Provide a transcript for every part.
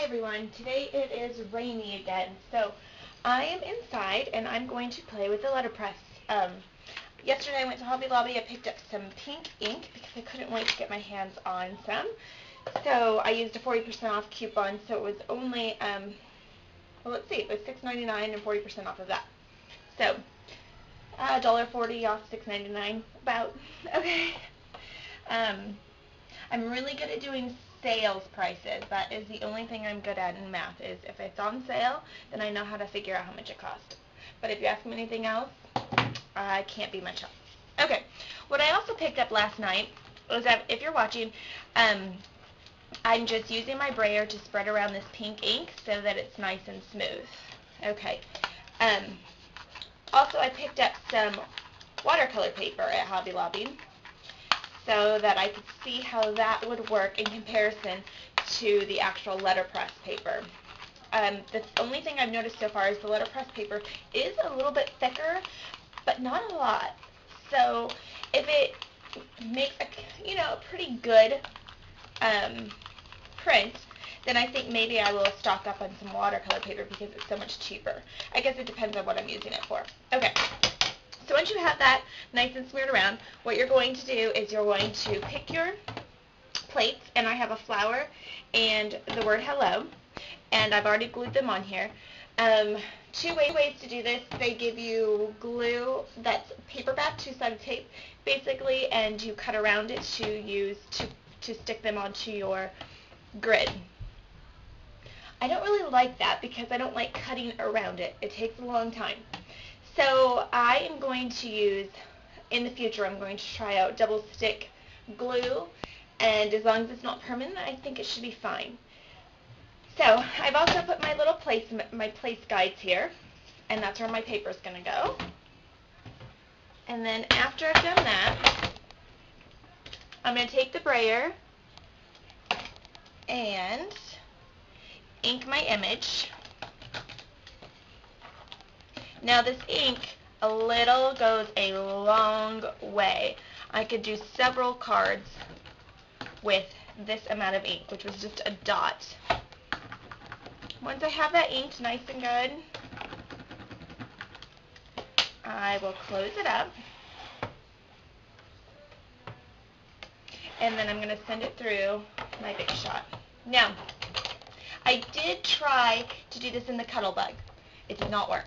everyone, today it is rainy again, so I am inside and I'm going to play with the letterpress. Yesterday I went to Hobby Lobby, I picked up some pink ink because I couldn't wait to get my hands on some. So I used a 40% off coupon, so it was only, well let's see, it was $6.99 and 40% off of that. So, $1.40 off $6.99, about, okay. I'm really good at doing sales prices. That is the only thing I'm good at in math, is if it's on sale, then I know how to figure out how much it costs. But if you ask me anything else, I can't be much help. Okay, what I also picked up last night was that, if you're watching, I'm just using my brayer to spread around this pink ink so that it's nice and smooth. Okay. Also, I picked up some watercolor paper at Hobby Lobby, so that I could see how that would work in comparison to the actual letterpress paper. The only thing I've noticed so far is the letterpress paper is a little bit thicker, but not a lot. So if it makes a pretty good print, then I think maybe I will stock up on some watercolor paper because it's so much cheaper. I guess it depends on what I'm using it for. Okay. So once you have that nice and smeared around, what you're going to do is you're going to pick your plates, and I have a flower and the word hello, and I've already glued them on here. Two ways to do this. They give you glue that's paperback, two-sided tape, basically, and you cut around it to use to stick them onto your grid. I don't really like that because I don't like cutting around it. It takes a long time. So I am going to use, in the future, I'm going to try out double stick glue, and as long as it's not permanent, I think it should be fine. So I've also put my little place guides here, and that's where my paper is going to go. And then after I've done that, I'm going to take the brayer and ink my image. Now this ink, a little goes a long way. I could do several cards with this amount of ink, which was just a dot. Once I have that inked nice and good, I will close it up. And then I'm going to send it through my Big Shot. Now, I did try to do this in the Cuttlebug. It did not work.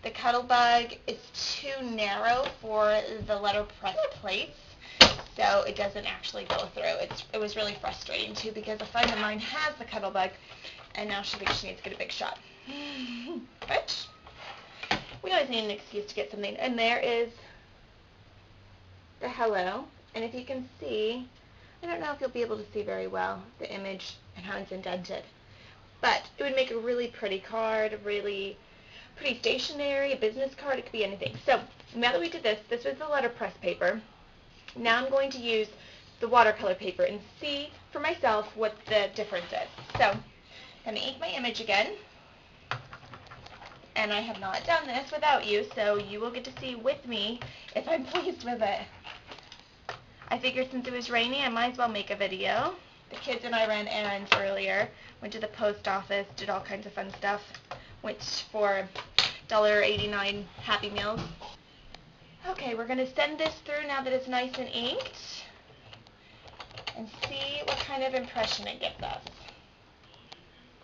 The Cuttlebug is too narrow for the letterpress plates, so it doesn't actually go through. It was really frustrating too, because a friend of mine has the Cuttlebug, and now she thinks she needs to get a Big Shot. But we always need an excuse to get something. And there is the hello, and if you can see, I don't know if you'll be able to see very well the image and how it's indented, but it would make a really pretty card, really pretty stationery, a business card, it could be anything. So now that we did this, this was the letterpress paper. Now I'm going to use the watercolor paper and see for myself what the difference is. So I'm going to ink my image again, and I have not done this without you, so you will get to see with me if I'm pleased with it. I figured since it was rainy, I might as well make a video. The kids and I ran errands earlier, went to the post office, did all kinds of fun stuff. Went for $1.89 Happy Meals. Okay, we're going to send this through now that it's nice and inked, and see what kind of impression it gives us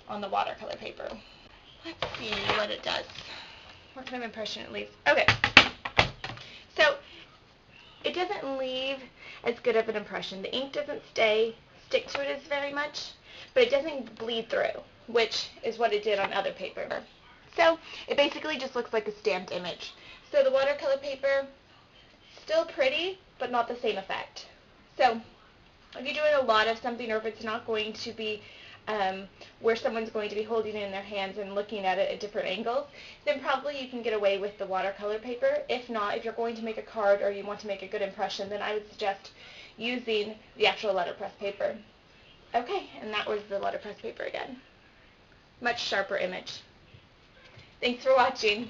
on the watercolor paper. Let's see what it does. What kind of impression it leaves. Okay, so it doesn't leave as good of an impression. The ink doesn't stick to it as very much, but it doesn't bleed through, which is what it did on other paper. So it basically just looks like a stamped image. So the watercolor paper, still pretty, but not the same effect. So if you're doing a lot of something, or if it's not going to be where someone's going to be holding it in their hands and looking at it at different angles, then probably you can get away with the watercolor paper. If not, if you're going to make a card or you want to make a good impression, then I would suggest using the actual letterpress paper. Okay, and that was the letterpress paper again. Much sharper image. Thanks for watching.